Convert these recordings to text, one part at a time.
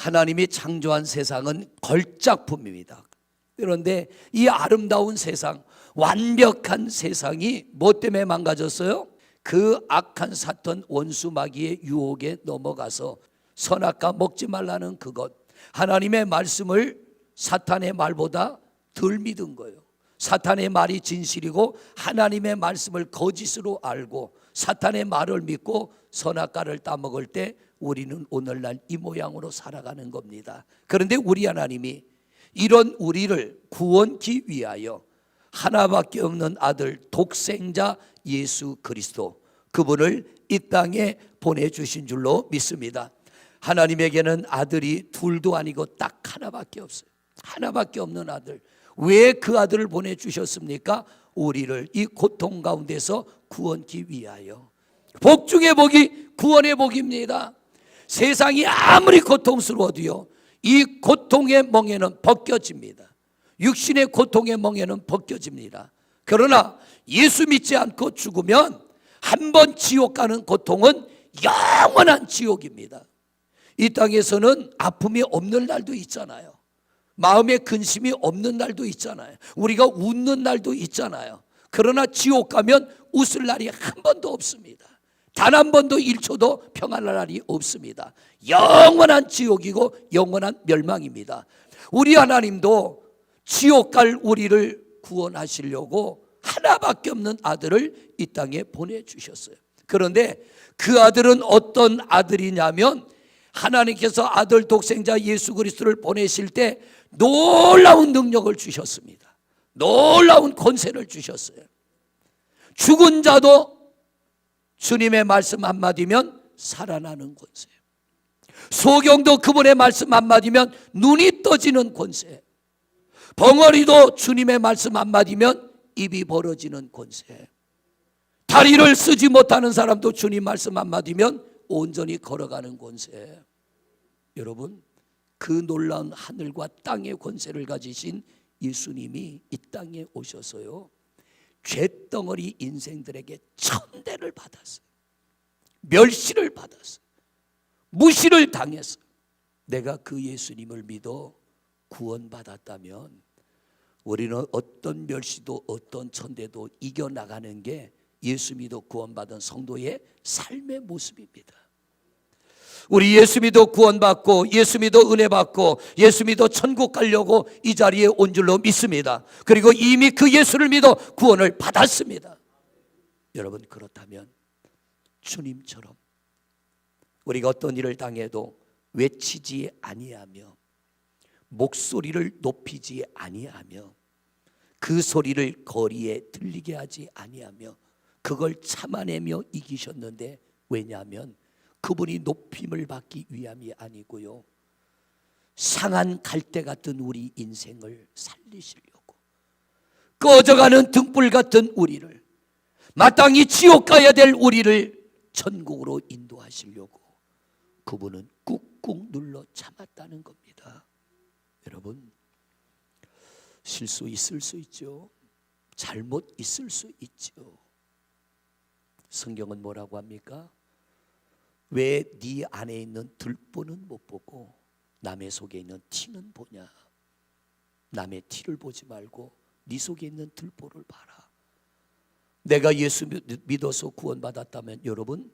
하나님이 창조한 세상은 걸작품입니다. 그런데 이 아름다운 세상, 완벽한 세상이 뭐 때문에 망가졌어요? 그 악한 사탄 원수 마귀의 유혹에 넘어가서 선악과 먹지 말라는 그것, 하나님의 말씀을 사탄의 말보다 덜 믿은 거예요. 사탄의 말이 진실이고 하나님의 말씀을 거짓으로 알고 사탄의 말을 믿고 선악과를 따먹을 때 우리는 오늘날 이 모양으로 살아가는 겁니다. 그런데 우리 하나님이 이런 우리를 구원기 위하여 하나밖에 없는 아들 독생자 예수 그리스도, 그분을 이 땅에 보내주신 줄로 믿습니다. 하나님에게는 아들이 둘도 아니고 딱 하나밖에 없어요. 하나밖에 없는 아들. 왜 그 아들을 보내주셨습니까? 우리를 이 고통 가운데서 구원기 위하여. 복 중의 복이 구원의 복입니다. 세상이 아무리 고통스러워도요, 이 고통의 멍에는 벗겨집니다. 육신의 고통의 멍에는 벗겨집니다. 그러나 예수 믿지 않고 죽으면 한 번 지옥 가는 고통은 영원한 지옥입니다. 이 땅에서는 아픔이 없는 날도 있잖아요. 마음에 근심이 없는 날도 있잖아요. 우리가 웃는 날도 있잖아요. 그러나 지옥 가면 웃을 날이 한 번도 없습니다. 단 한 번도 1초도 평안할 날이 없습니다. 영원한 지옥이고 영원한 멸망입니다. 우리 하나님도 지옥 갈 우리를 구원하시려고 하나밖에 없는 아들을 이 땅에 보내주셨어요. 그런데 그 아들은 어떤 아들이냐면, 하나님께서 아들 독생자 예수 그리스도를 보내실 때 놀라운 능력을 주셨습니다. 놀라운 권세를 주셨어요. 죽은 자도 주님의 말씀 한마디면 살아나는 권세, 소경도 그분의 말씀 한마디면 눈이 떠지는 권세, 벙어리도 주님의 말씀 한마디면 입이 벌어지는 권세, 다리를 쓰지 못하는 사람도 주님 말씀 한마디면 온전히 걸어가는 권세. 여러분, 그 놀라운 하늘과 땅의 권세를 가지신 예수님이 이 땅에 오셔서요, 죄덩어리 인생들에게 천대를 받았어요. 멸시를 받았어요. 무시를 당했어요. 내가 그 예수님을 믿어 구원받았다면 우리는 어떤 멸시도 어떤 천대도 이겨나가는 게 예수 믿어 구원받은 성도의 삶의 모습입니다. 우리 예수 믿어 구원받고 예수 믿어 은혜 받고 예수 믿어 천국 가려고 이 자리에 온 줄로 믿습니다. 그리고 이미 그 예수를 믿어 구원을 받았습니다. 여러분, 그렇다면 주님처럼 우리가 어떤 일을 당해도 외치지 아니하며 목소리를 높이지 아니하며 그 소리를 거리에 들리게 하지 아니하며 그걸 참아내며 이기셨는데, 왜냐하면 그분이 높임을 받기 위함이 아니고요, 상한 갈대 같은 우리 인생을 살리시려고, 꺼져가는 등불 같은 우리를, 마땅히 지옥 가야 될 우리를 천국으로 인도하시려고 그분은 꾹꾹 눌러 참았다는 겁니다. 여러분, 실수 있을 수 있죠. 잘못 있을 수 있죠. 성경은 뭐라고 합니까? 왜 네 안에 있는 들보는 못 보고 남의 속에 있는 티는 보냐? 남의 티를 보지 말고 네 속에 있는 들보를 봐라. 내가 예수 믿어서 구원받았다면 여러분,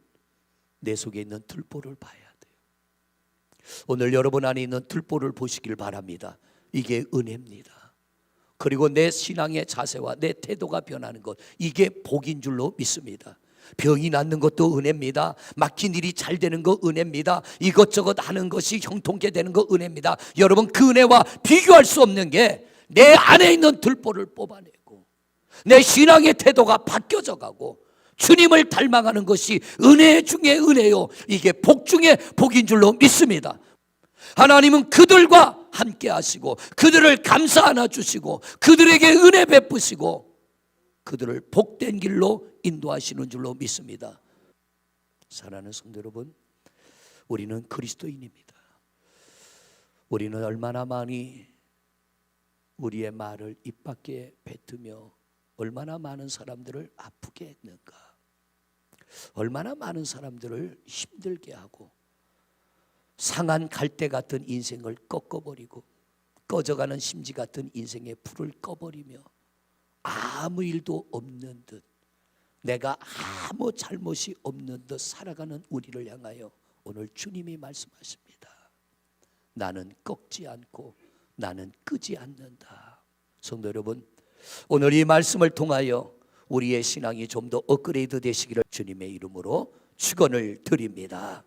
내 속에 있는 들보를 봐야 돼요. 오늘 여러분 안에 있는 들보를 보시길 바랍니다. 이게 은혜입니다. 그리고 내 신앙의 자세와 내 태도가 변하는 것, 이게 복인 줄로 믿습니다. 병이 낫는 것도 은혜입니다. 막힌 일이 잘 되는 거 은혜입니다. 이것저것 하는 것이 형통케 되는 거 은혜입니다. 여러분, 그 은혜와 비교할 수 없는 게 내 안에 있는 들보를 뽑아내고 내 신앙의 태도가 바뀌어져 가고 주님을 닮아가는 것이 은혜 중에 은혜요, 이게 복 중에 복인 줄로 믿습니다. 하나님은 그들과 함께 하시고 그들을 감싸 안아주시고 그들에게 은혜 베푸시고 그들을 복된 길로 인도하시는 줄로 믿습니다. 사랑하는 성도 여러분, 우리는 그리스도인입니다. 우리는 얼마나 많이 우리의 말을 입 밖에 뱉으며 얼마나 많은 사람들을 아프게 했는가, 얼마나 많은 사람들을 힘들게 하고 상한 갈대 같은 인생을 꺾어버리고 꺼져가는 심지 같은 인생의 불을 꺼버리며 아무 일도 없는 듯, 내가 아무 잘못이 없는 듯 살아가는 우리를 향하여 오늘 주님이 말씀하십니다. 나는 꺾지 않고 나는 끄지 않는다. 성도 여러분, 오늘 이 말씀을 통하여 우리의 신앙이 좀 더 업그레이드 되시기를 주님의 이름으로 축원을 드립니다.